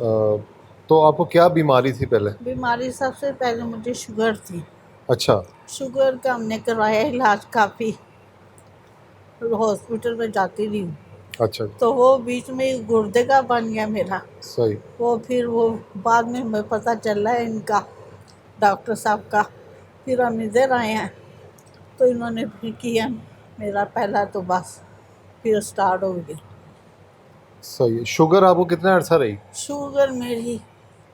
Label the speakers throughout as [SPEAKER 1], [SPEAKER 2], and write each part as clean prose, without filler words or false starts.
[SPEAKER 1] तो आपको क्या बीमारी थी पहले?
[SPEAKER 2] बीमारी सबसे पहले मुझे शुगर थी।
[SPEAKER 1] अच्छा।
[SPEAKER 2] शुगर का हमने करवाया इलाज काफ़ी, हॉस्पिटल में जाती रही हूँ।
[SPEAKER 1] अच्छा।
[SPEAKER 2] तो वो बीच में गुर्दे का बन गया मेरा।
[SPEAKER 1] सही।
[SPEAKER 2] वो फिर वो बाद में हमें पता चला है इनका, डॉक्टर साहब का। फिर हम इधर आए हैं तो इन्होंने फिर किया मेरा पहला, तो बस फिर स्टार्ट हो गया।
[SPEAKER 1] सही है। शुगर आपको कितना अर्सा रही?
[SPEAKER 2] शुगर मेरी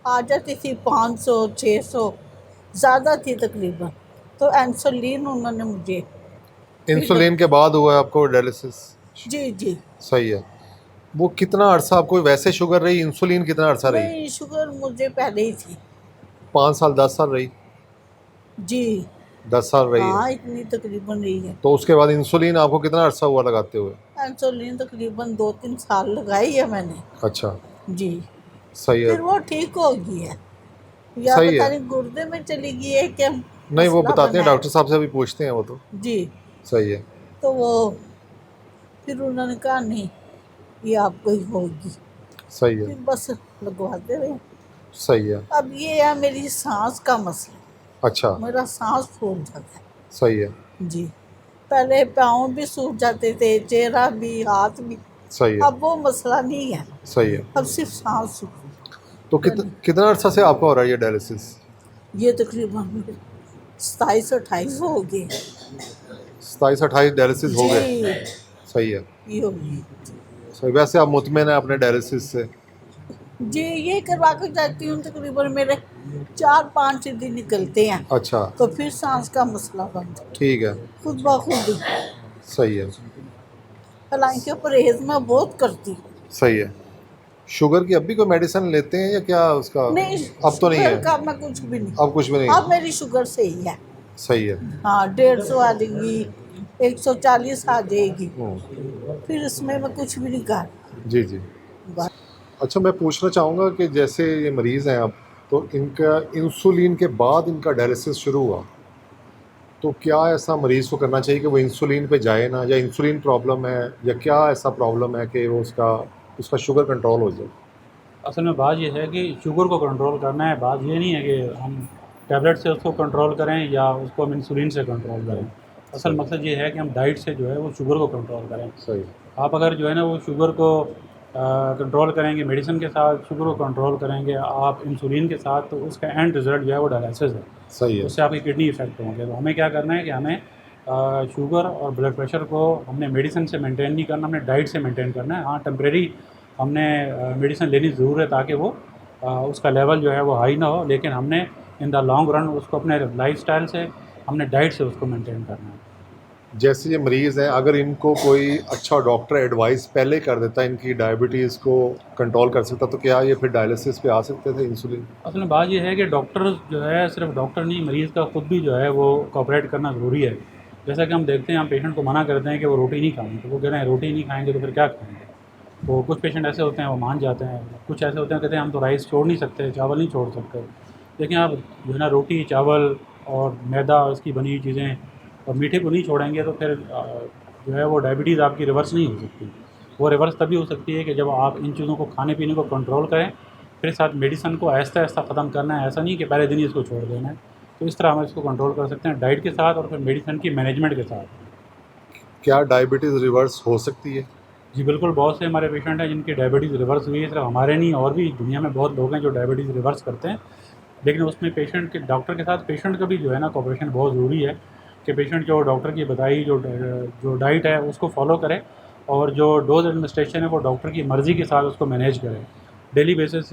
[SPEAKER 2] आ जाती थी 500 600, ज़्यादा थी तकरीबन। तो इंसुलिन उन्होंने मुझे फिर
[SPEAKER 1] इंसुलिन के बाद हुआ है आपको डायलिसिस?
[SPEAKER 2] जी जी।
[SPEAKER 1] सही है। वो कितना अरसा आपको वैसे शुगर रही, इंसुलिन कितना अरसा रही?
[SPEAKER 2] नहीं, शुगर मुझे पहले ही थी।
[SPEAKER 1] 5 साल 10 साल रही?
[SPEAKER 2] जी
[SPEAKER 1] 10 साल रही है।
[SPEAKER 2] हाँ, इतनी तकरीबन रही है।
[SPEAKER 1] तो उसके बाद इंसुलिन आपको कितना अरसा हुआ लगाते हुए?
[SPEAKER 2] इंसुलिन तकरीबन 2-3 साल लगाई है मैंने।
[SPEAKER 1] अच्छा।
[SPEAKER 2] जी।
[SPEAKER 1] सही है।
[SPEAKER 2] फिर वो ठीक हो गई है, या
[SPEAKER 1] सही
[SPEAKER 2] पता
[SPEAKER 1] है।
[SPEAKER 2] नहीं गुर्दे में चली गई है, क्या
[SPEAKER 1] नहीं, वो
[SPEAKER 2] मसला
[SPEAKER 1] बताते
[SPEAKER 2] बना
[SPEAKER 1] हैं,
[SPEAKER 2] है।
[SPEAKER 1] डॉक्टर साहब से भी पूछते हैं वो तो।
[SPEAKER 2] जी।
[SPEAKER 1] सही है।
[SPEAKER 2] तो वो फिर उन्होंने कहा नहीं, ये आपको ही होगी।
[SPEAKER 1] सही है।
[SPEAKER 2] फिर बस लगवाते रहे।
[SPEAKER 1] सही है।
[SPEAKER 2] अब ये है मेरी सांस का मसला,
[SPEAKER 1] अच्छा।
[SPEAKER 2] मेरा सांस फूल जाता है।
[SPEAKER 1] सही है।
[SPEAKER 2] जी। पहले पाँव भी सूख जाते थे, चेहरा भी, हाथ भी।
[SPEAKER 1] सही है।
[SPEAKER 2] अब वो मसला नहीं है,
[SPEAKER 1] सही है।
[SPEAKER 2] अब सिर्फ सांस सूखी।
[SPEAKER 1] तो कितना अरसा से आपका हो रहा है ये डायलिसिस?
[SPEAKER 2] ये तकरीबन 27-28 हो गए।
[SPEAKER 1] 27-28 डायलिसिस हो
[SPEAKER 2] जी।
[SPEAKER 1] गए? सही है।
[SPEAKER 2] ये हो गई।
[SPEAKER 1] सही। वैसे आप मुतमिन हैं अपने डायलिसिस से?
[SPEAKER 2] जी, ये करवा कर जाती हूँ, तकरीबन मेरे 4-5 दिन निकलते हैं।
[SPEAKER 1] अच्छा।
[SPEAKER 2] तो फिर सांस का मसला बंद
[SPEAKER 1] ठीक है।
[SPEAKER 2] खुद ब खुद ही।
[SPEAKER 1] सही है।
[SPEAKER 2] हालांकि परहेज मैं बहुत करती हूँ।
[SPEAKER 1] सही है। शुगर की अब भी कोई मेडिसिन लेते हैं या क्या उसका?
[SPEAKER 2] नहीं,
[SPEAKER 1] अब तो नहीं
[SPEAKER 2] शुगर
[SPEAKER 1] है?
[SPEAKER 2] का मैं कुछ भी नहीं।
[SPEAKER 1] अब कुछ भी नहीं
[SPEAKER 2] अब
[SPEAKER 1] है?
[SPEAKER 2] मेरी शुगर सही है।
[SPEAKER 1] सही है।
[SPEAKER 2] हाँ, 150 आ जाएगी, 140 आ जाएगी।
[SPEAKER 1] हम्म।
[SPEAKER 2] फिर इसमें मैं कुछ भी नहीं कर।
[SPEAKER 1] जी जी। अच्छा, मैं पूछना चाहूँगा कि जैसे ये मरीज़ हैं अब, तो इनका इंसुलिन के बाद इनका डायलिसिस शुरू हुआ, तो क्या ऐसा मरीज़ को करना चाहिए कि वो इंसुलिन पे जाए ना, या इंसुलिन प्रॉब्लम है, या क्या ऐसा प्रॉब्लम है कि वो उसका उसका शुगर कंट्रोल हो जाए?
[SPEAKER 3] असल में बात ये है कि शुगर को कंट्रोल करना है। बात ये नहीं है कि हम टैबलेट से उसको कंट्रोल करें या उसको हम इंसुलिन से कंट्रोल करें। असल
[SPEAKER 1] सही।
[SPEAKER 3] मकसद ये है कि हम डाइट से जो है वो शुगर को कंट्रोल करें।
[SPEAKER 1] सही।
[SPEAKER 3] आप अगर जो है ना वो शुगर को कंट्रोल करेंगे, मेडिसिन के साथ शुगर को कंट्रोल करेंगे आप इंसुलिन के साथ, तो उसका एंड रिज़ल्ट जो है वो डायलिसिस है।
[SPEAKER 1] सही है।
[SPEAKER 3] उससे आपकी किडनी इफ़ेक्ट होंगे। तो हमें क्या करना है कि हमें शुगर और ब्लड प्रेशर को हमने मेडिसिन से मेंटेन नहीं करना, हमने डाइट से मेंटेन करना है। हाँ, टेम्परेरी हमने मेडिसिन लेनी ज़रूर है ताकि वो उसका लेवल जो है वो हाई ना हो, लेकिन हमने इन द लॉन्ग रन उसको अपने लाइफस्टाइल से, हमने डाइट से उसको मेंटेन करना है।
[SPEAKER 1] जैसे ये मरीज़ हैं, अगर इनको कोई अच्छा डॉक्टर एडवाइस पहले कर देता इनकी डायबिटीज़ को कंट्रोल कर सकता, तो क्या ये फिर डायलिसिस पे आ सकते थे इंसुलिन?
[SPEAKER 3] असल में बात ये है कि डॉक्टर जो है, सिर्फ डॉक्टर नहीं, मरीज़ का खुद भी जो है वो कोऑपरेट करना ज़रूरी है। जैसा कि हम देखते हैं, हम पेशेंट को मना करते हैं कि वो रोटी नहीं खानी, तो वो कह रहे हैं रोटी नहीं खाएंगे तो फिर क्या खाएंगे। तो कुछ पेशेंट ऐसे होते हैं वो मान जाते हैं, कुछ ऐसे होते हैं कहते हैं हम तो राइस छोड़ नहीं सकते, चावल नहीं छोड़ सकते। लेकिन आप जो है ना रोटी, चावल और मैदा इसकी बनी हुई चीज़ें और मीठे को नहीं छोड़ेंगे तो फिर जो है वो डायबिटीज़ आपकी रिवर्स नहीं हो सकती। वो रिवर्स तभी हो सकती है कि जब आप इन चीज़ों को, खाने पीने को कंट्रोल करें, फिर साथ मेडिसिन को आहिस्ता आहिस्ता ख़त्म करना है। ऐसा नहीं कि पहले दिन ही इसको छोड़ देना है। तो इस तरह हम इसको कंट्रोल कर सकते हैं डाइट के साथ और फिर मेडिसिन की मैनेजमेंट के साथ।
[SPEAKER 1] क्या डायबिटीज़ रिवर्स हो सकती है?
[SPEAKER 3] जी बिल्कुल, बहुत से हमारे पेशेंट हैं जिनकी डायबिटीज़ रिवर्स हुई है। सिर्फ हमारे नहीं, और भी दुनिया में बहुत लोग हैं जो डायबिटीज़ रिवर्स करते हैं। लेकिन उसमें पेशेंट के, डॉक्टर के साथ पेशेंट का भी जो है ना कोऑपरेशन बहुत ज़रूरी है कि पेशेंट जो डॉक्टर की बताई जो डाइट है उसको फॉलो करे, और जो डोज़ एडमिनिस्ट्रेशन है वो डॉक्टर की मर्ज़ी के साथ उसको मैनेज करें। डेली बेसिस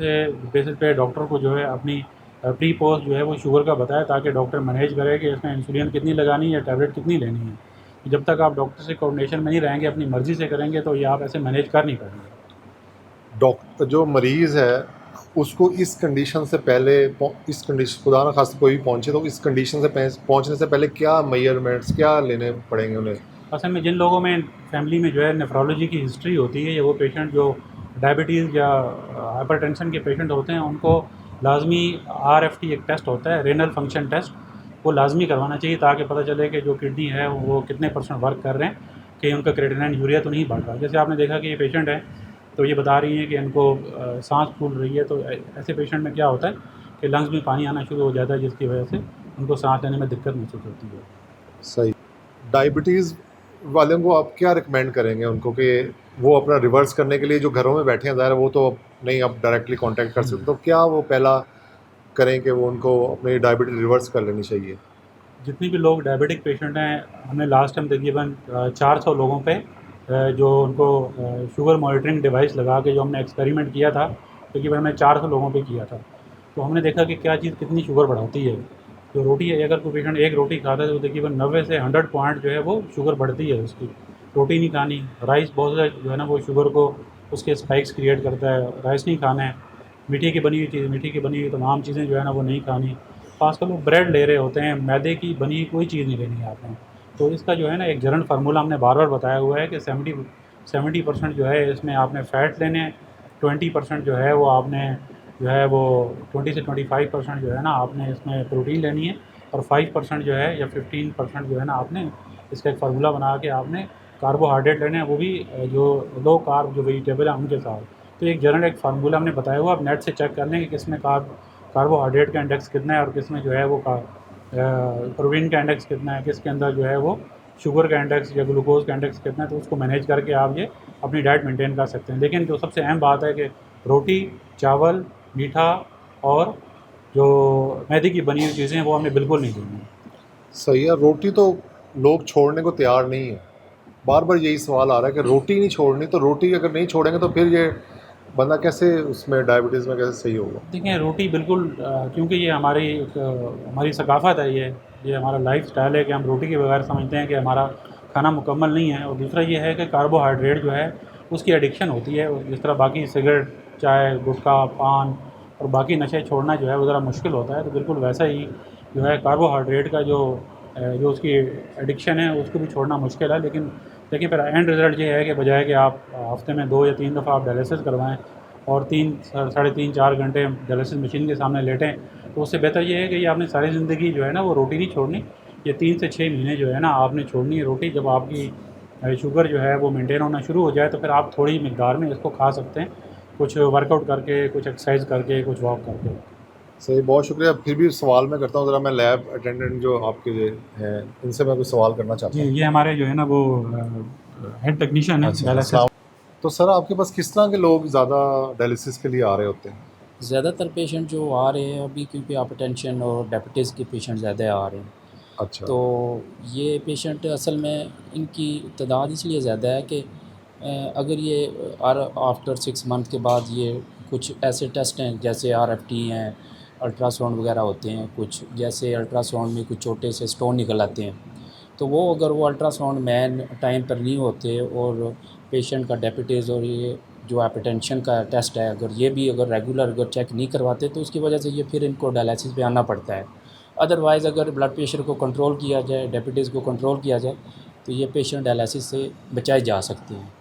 [SPEAKER 3] पे डॉक्टर को जो है अपनी प्री पोस्ट जो है वो शुगर का बताए, ताकि डॉक्टर मैनेज करे कि इसमें इंसुलिन कितनी लगानी है या टैबलेट कितनी लेनी है। जब तक आप डॉक्टर से कोऑर्डिनेशन में नहीं रहेंगे, अपनी मर्ज़ी से करेंगे, तो ये आप ऐसे मैनेज कर नहीं पाएंगे।
[SPEAKER 1] डॉक्टर जो मरीज़ है उसको इस कंडीशन से पहले, इस कंडीशन, खुदा ना खास्ता कोई भी पहुंचे, तो इस कंडीशन से पहुंचने से पहले क्या मेजरमेंट्स क्या लेने पड़ेंगे उन्हें?
[SPEAKER 3] असल में जिन लोगों में फैमिली में जो है नेफ्रोलॉजी की हिस्ट्री होती है, या वो पेशेंट जो डायबिटीज़ या हाइपरटेंशन के पेशेंट होते हैं, उनको लाजमी RFT एक टेस्ट होता है, रेनल फंक्शन टेस्ट, वो लाजमी करवाना चाहिए ताकि पता चले कि जो किडनी है वो कितने % वर्क कर रहे हैं, कि उनका क्रेटिनिन यूरिया तो नहीं बढ़ रहा। जैसे आपने देखा कि ये पेशेंट है, तो ये बता रही हैं कि इनको सांस फूल रही है। तो ऐसे पेशेंट में क्या होता है कि लंग्स में पानी आना शुरू हो जाता है, जिसकी वजह से उनको सांस लेने में दिक्कत महसूस होती है।
[SPEAKER 1] सही। डायबिटीज़ वालों को आप क्या रिकमेंड करेंगे उनको कि वो अपना रिवर्स करने के लिए, जो घरों में बैठे हैं ज़ाहिर है वो तो नहीं आप डायरेक्टली कांटेक्ट कर सकते, तो क्या वो पहला करें कि वो उनको अपनी डायबिटीज़ रिवर्स कर लेनी चाहिए?
[SPEAKER 3] जितनी भी लोग डायबिटिक पेशेंट हैं, हमने लास्ट टाइम तकरीबन 400 लोगों पे जो उनको शुगर मॉनिटरिंग डिवाइस लगा के जो हमने एक्सपेरिमेंट किया था, तकरीबन हमने 400 लोगों पे किया था। तो हमने देखा कि क्या चीज़ कितनी शुगर बढ़ाती है। जो रोटी है, अगर कोई पेशेंट एक रोटी खाता है तो तकरीबन 90 से 100 पॉइंट जो है वो शुगर बढ़ती है उसकी। रोटी नहीं खानी, राइस बहुत ज़्यादा जो है ना वो शुगर को उसके स्पाइक्स क्रिएट करता है, राइस नहीं खाना है। मीठे की बनी हुई चीज़, मीठी की बनी हुई तमाम चीज़ें जो है ना वो नहीं खानी। ख़ासकर लोग ब्रेड ले रहे होते हैं, मैदे की बनी हुई कोई चीज़ नहीं लेनी है आपने। तो इसका जो है ना एक जनरल फार्मूला हमने बार-बार बताया हुआ है कि 70% जो है इसमें आपने फ़ैट लेने हैं, 20% जो है वो आपने जो है वो 20 से 25% जो है ना आपने इसमें प्रोटीन लेनी है, और 5% जो है या 15% जो है ना आपने इसका एक फार्मूला बना के आपने कार्बोहाइड्रेट लेने हैं, वो भी जो लो कार्ब जो वेजिटेबल है उनके साथ। तो एक जनरल एक फार्मूला हमने बताया हुआ, आप नेट से चेक कर लें कि किसमें कार्बोहाइड्रेट का इंडेक्स कितना है और किस में जो है वो प्रोटीन का इंडेक्स कितना है, किसके अंदर जो है वो शुगर का इंडेक्स या ग्लूकोज का इंडेक्स कितना है। तो उसको मैनेज करके आप ये अपनी डाइट मेंटेन कर सकते हैं। लेकिन जो सबसे अहम बात है कि रोटी, चावल, मीठा और जो मैदे की बनी हुई चीज़ें हैं वो हमें बिल्कुल नहीं देनी है।
[SPEAKER 1] सही है। रोटी तो लोग छोड़ने को तैयार नहीं है। बार-बार यही सवाल आ रहा है कि रोटी नहीं छोड़नी, तो रोटी अगर नहीं छोड़ेंगे तो फिर ये बंदा कैसे उसमें डायबिटीज़ में कैसे सही होगा?
[SPEAKER 3] देखिए रोटी बिल्कुल क्योंकि ये हमारी एक हमारी सकाफ़त है, ये हमारा लाइफ़स्टाइल है कि हम रोटी के बगैर समझते हैं कि हमारा खाना मुकम्मल नहीं है। और दूसरा ये है कि कार्बोहाइड्रेट जो है उसकी एडिक्शन होती है, और जिस तरह बाकी सिगरेट, चाय, गुटखा, पान और बाकी नशे छोड़ना जो है वो ज़रा मुश्किल होता है, तो बिल्कुल वैसा ही जो है कार्बोहाइड्रेट का जो उसकी एडिक्शन है उसको भी छोड़ना मुश्किल है। लेकिन देखिए फिर एंड रिज़ल्ट ये है कि बजाय कि आप हफ़्ते में 2 या 3 दफ़ा आप डायलिसिस करवाएँ और 3 साढ़े 3-4 घंटे डायलिसिस मशीन के सामने लेटें, तो उससे बेहतर ये है कि ये आपने सारी ज़िंदगी जो है ना वो रोटी नहीं छोड़नी। ये 3 से 6 महीने जो है ना आपने छोड़नी है रोटी। जब आपकी शुगर जो है वो मेंटेन होना शुरू हो जाए तो फिर आप थोड़ी मिकदार में इसको खा सकते हैं, कुछ वर्कआउट करके, कुछ एक्सरसाइज करके, कुछ वॉक करके।
[SPEAKER 1] सही, बहुत शुक्रिया। फिर भी सवाल मैं करता हूँ, ज़रा मैं लैब अटेंडेंट जो आपके हैं इनसे मैं कुछ सवाल करना चाहता
[SPEAKER 3] जी,
[SPEAKER 1] हूँ।
[SPEAKER 3] ये हमारे जो है ना वो हेड टेक्नीशियन है
[SPEAKER 1] अच्छा,
[SPEAKER 3] डायलिसिस।
[SPEAKER 1] अस्सलाम। तो सर आपके पास किस तरह के लोग ज़्यादा डायलिसिस के लिए आ रहे होते हैं?
[SPEAKER 4] ज़्यादातर पेशेंट जो आ रहे हैं अभी, क्योंकि हाइपरटेंशन और डायबिटीज़ के पेशेंट ज़्यादा आ रहे हैं।
[SPEAKER 1] अच्छा।
[SPEAKER 4] तो ये पेशेंट असल में इनकी तादाद इसलिए ज़्यादा है कि अगर ये आफ्टर 6 मंथ के बाद ये कुछ ऐसे टेस्ट हैं जैसे आरएफटी हैं, अल्ट्रासाउंड वगैरह होते हैं, कुछ जैसे अल्ट्रासाउंड में कुछ छोटे से स्टोन निकल आते हैं, तो वो अगर वो अल्ट्रासाउंड मैन टाइम पर नहीं होते और पेशेंट का डायबिटीज़ और ये जो हाइपरटेंशन का टेस्ट है अगर रेगुलर अगर चेक नहीं करवाते तो उसकी वजह से ये फिर इनको डायलिसिस पे आना पड़ता है। अदरवाइज़ अगर ब्लड प्रेशर को कंट्रोल किया जाए, डायबिटीज़ को कंट्रोल किया जाए, तो ये पेशेंट डायलिसिस से बचाए जा सकते हैं।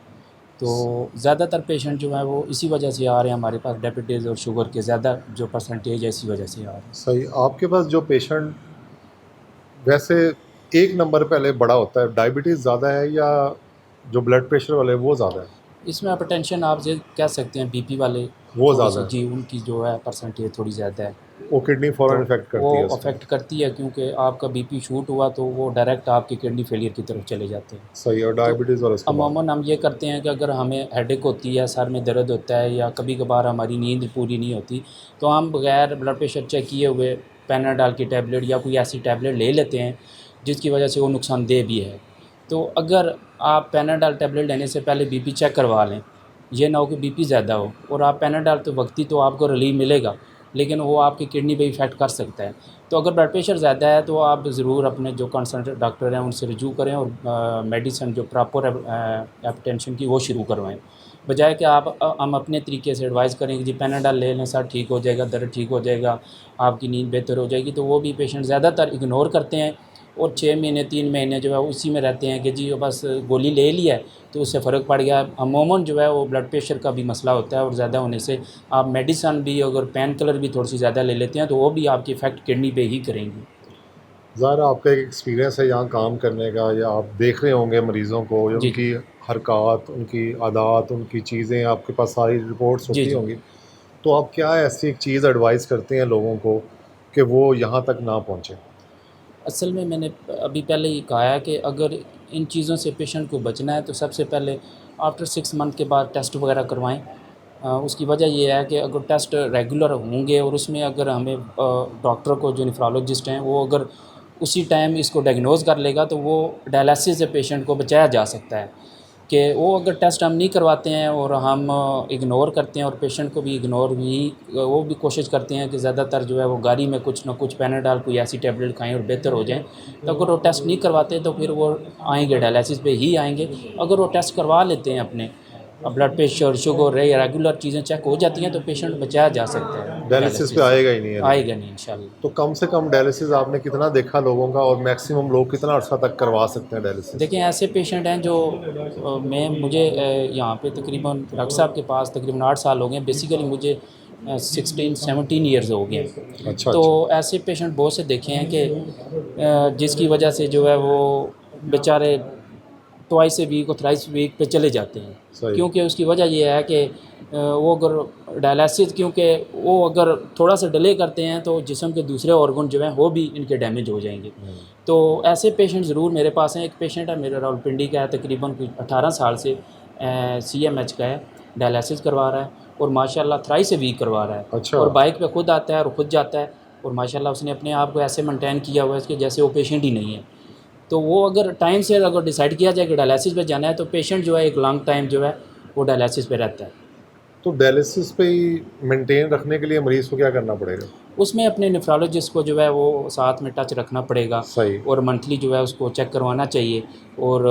[SPEAKER 4] तो ज़्यादातर पेशेंट जो हैं वो इसी वजह से आ रहे हैं हमारे पास, डायबिटीज़ और शुगर के ज़्यादा जो परसेंटेज है इसी वजह से आ रहे हैं।
[SPEAKER 1] सही। आपके पास जो पेशेंट वैसे एक नंबर पहले बड़ा होता है, डायबिटीज़ ज़्यादा है या जो ब्लड प्रेशर वाले हैं वो ज़्यादा है?
[SPEAKER 4] इसमें हाइपरटेंशन आप ये कह सकते हैं, बीपी वाले
[SPEAKER 1] वो
[SPEAKER 4] थोड़ी
[SPEAKER 1] ज़्यादा
[SPEAKER 4] सी
[SPEAKER 1] है।
[SPEAKER 4] जी उनकी जो है परसेंटेज थोड़ी ज़्यादा है।
[SPEAKER 1] वो किडनी
[SPEAKER 4] तो
[SPEAKER 1] फ़ौरन इफ़ेक्ट
[SPEAKER 4] वो
[SPEAKER 1] करती है उसको।
[SPEAKER 4] अफेक्ट करती है, क्योंकि आपका बीपी शूट हुआ तो वो डायरेक्ट आपकी किडनी फेलियर की तरफ चले जाते हैं।
[SPEAKER 1] सही। और
[SPEAKER 4] तो
[SPEAKER 1] डायबिटीज़ और उसके बाद?
[SPEAKER 4] अमूमन हम ये करते हैं कि अगर हमें हेडेक होती है, सर में दर्द होता है या कभी कभार हमारी नींद पूरी नहीं होती, तो हम बगैर ब्लड प्रेशर चेक किए हुए पैनाडॉल की टैबलेट या कोई ऐसी टैबलेट ले लेते हैं जिसकी वजह से वो नुकसानदेह भी है। तो अगर आप पैनाडॉल टैबलेट लेने से पहले बीपी चेक करवा लें, ये ना हो कि बीपी ज़्यादा हो और आप पैनाडॉल तो वक्ती तो आपको रिलीफ मिलेगा, लेकिन वो आपकी किडनी पे इफ़ेक्ट कर सकता है। तो अगर ब्लड प्रेशर ज़्यादा है तो आप ज़रूर अपने जो कंसल्टेंट डॉक्टर हैं उनसे रिव्यू करें और मेडिसिन जो प्रॉपर हाइपरटेंशन की वो शुरू करवाएं, बजाय कि हम अपने तरीके से एडवाइस करें कि जी पैनाडॉल ले लें, सर ठीक हो जाएगा, दर्द ठीक हो जाएगा, आपकी नींद बेहतर हो जाएगी। तो वो भी पेशेंट ज़्यादातर इग्नोर करते हैं और 6 महीने 3 महीने जो है उसी में रहते हैं कि जी बस गोली ले ली है तो उससे फ़र्क पड़ गया। अमूमन जो है वो ब्लड प्रेशर का भी मसला होता है और ज़्यादा होने से आप मेडिसन भी अगर पेन किलर भी थोड़ी सी ज़्यादा ले लेते हैं तो वो भी आपकी इफ़ेक्ट किडनी पे ही करेंगी।
[SPEAKER 1] ज़ाहिर है आपका एक एक्सपीरियंस है यहाँ काम करने का, या आप देख रहे होंगे मरीज़ों को या
[SPEAKER 4] जी।
[SPEAKER 1] उनकी हरकत, उनकी आदत, उनकी चीज़ें आपके पास सारी रिपोर्ट्स
[SPEAKER 4] जी,
[SPEAKER 1] होती
[SPEAKER 4] जी।
[SPEAKER 1] होंगी। तो आप क्या ऐसी एक चीज़ एडवाइस करते हैं लोगों को कि वो यहाँ तक ना पहुँचे?
[SPEAKER 4] असल में मैंने अभी पहले ही कहा है कि अगर इन चीज़ों से पेशेंट को बचना है तो सबसे पहले आफ्टर 6 मंथ के बाद टेस्ट वगैरह करवाएं। उसकी वजह ये है कि अगर टेस्ट रेगुलर होंगे और उसमें अगर हमें डॉक्टर को जो नेफ्रोलॉजिस्ट हैं वो अगर उसी टाइम इसको डायग्नोज़ कर लेगा तो वो डायलिसिस से पेशेंट को बचाया जा सकता है। कि वो अगर टेस्ट हम नहीं करवाते हैं और हम इग्नोर करते हैं और पेशेंट को भी इग्नोर ही वो भी कोशिश करते हैं कि ज़्यादातर जो है वो गाड़ी में कुछ ना कुछ पैनाडॉल कोई ऐसी टैबलेट खाएं और बेहतर हो जाएं। तो अगर वो टेस्ट नहीं करवाते तो फिर वो आएंगे डायलिसिस पे ही आएंगे। अगर वो टेस्ट करवा लेते हैं अपने ब्लड प्रेशर शुगर रेगुलर चीज़ें चेक हो जाती हैं तो पेशेंट बचाया जा सकता है
[SPEAKER 1] डायलिसिस पे
[SPEAKER 4] डायलिसिस से।
[SPEAKER 1] आएगा ही नहीं है लेकिन।
[SPEAKER 4] आएगा नहीं इंशाल्लाह।
[SPEAKER 1] तो कम से कम डायलिसिस आपने कितना देखा लोगों का, और मैक्सिमम लोग कितना अर्सा तक करवा सकते हैं डायलिसिस?
[SPEAKER 4] देखें ऐसे पेशेंट हैं जो मुझे यहाँ पे तकरीबन डॉक्टर साहब के पास तकरीबन 8 साल हो गए हैं। बेसिकली मुझे 16-17 ईयर्स हो गए हैं।
[SPEAKER 1] अच्छा,
[SPEAKER 4] तो
[SPEAKER 1] अच्छा।
[SPEAKER 4] ऐसे पेशेंट बहुत से देखे हैं कि जिसकी वजह से जो है वो बेचारे ट्वाइस ए वीक और थ्राइस वीक पे चले जाते हैं।
[SPEAKER 1] सही।
[SPEAKER 4] क्योंकि उसकी वजह ये है कि वो अगर डायलिसिस क्योंकि वो अगर थोड़ा सा डिले करते हैं तो जिस्म के दूसरे ऑर्गन जो हैं वो भी इनके डैमेज हो जाएंगे। तो ऐसे पेशेंट ज़रूर मेरे पास हैं। एक पेशेंट है मेरा रावलपिंडी का है, तकरीबन कुछ 18 साल से CMH का है, डायलिसिस करवा रहा है और माशाल्लाह थ्राइस ए वीक करवा रहा है।
[SPEAKER 1] अच्छा।
[SPEAKER 4] और बाइक पे खुद आता है और खुद जाता है और माशाल्लाह उसने अपने आप को ऐसे मेंटेन किया हुआ है कि जैसे वो पेशेंट ही नहीं है। तो वो अगर टाइम से अगर डिसाइड किया जाए कि डायलिसिस पे जाना है तो पेशेंट जो है एक लॉन्ग टाइम जो है वो डायलिसिस पे रहता है।
[SPEAKER 1] तो डायलिसिस पे ही मेंटेन रखने के लिए मरीज़ को क्या करना पड़ेगा?
[SPEAKER 4] उसमें अपने नेफ्रोलॉजिस्ट को जो है वो साथ में टच रखना पड़ेगा
[SPEAKER 1] सही।
[SPEAKER 4] और मंथली जो है उसको चेक करवाना चाहिए। और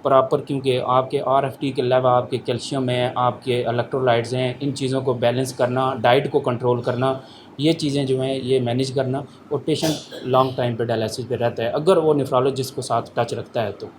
[SPEAKER 4] प्रॉपर क्योंकि आपके RFT के अलावा आपके कैल्शियम है, आपके इलेक्ट्रोलाइट्स हैं, इन चीज़ों को बैलेंस करना, डाइट को कंट्रोल करना, ये चीज़ें जो हैं ये मैनेज करना। और पेशेंट लॉन्ग टाइम पे डायलिसिस पे रहता है अगर वो नेफ्रोलॉजिस्ट को साथ टच रखता है तो।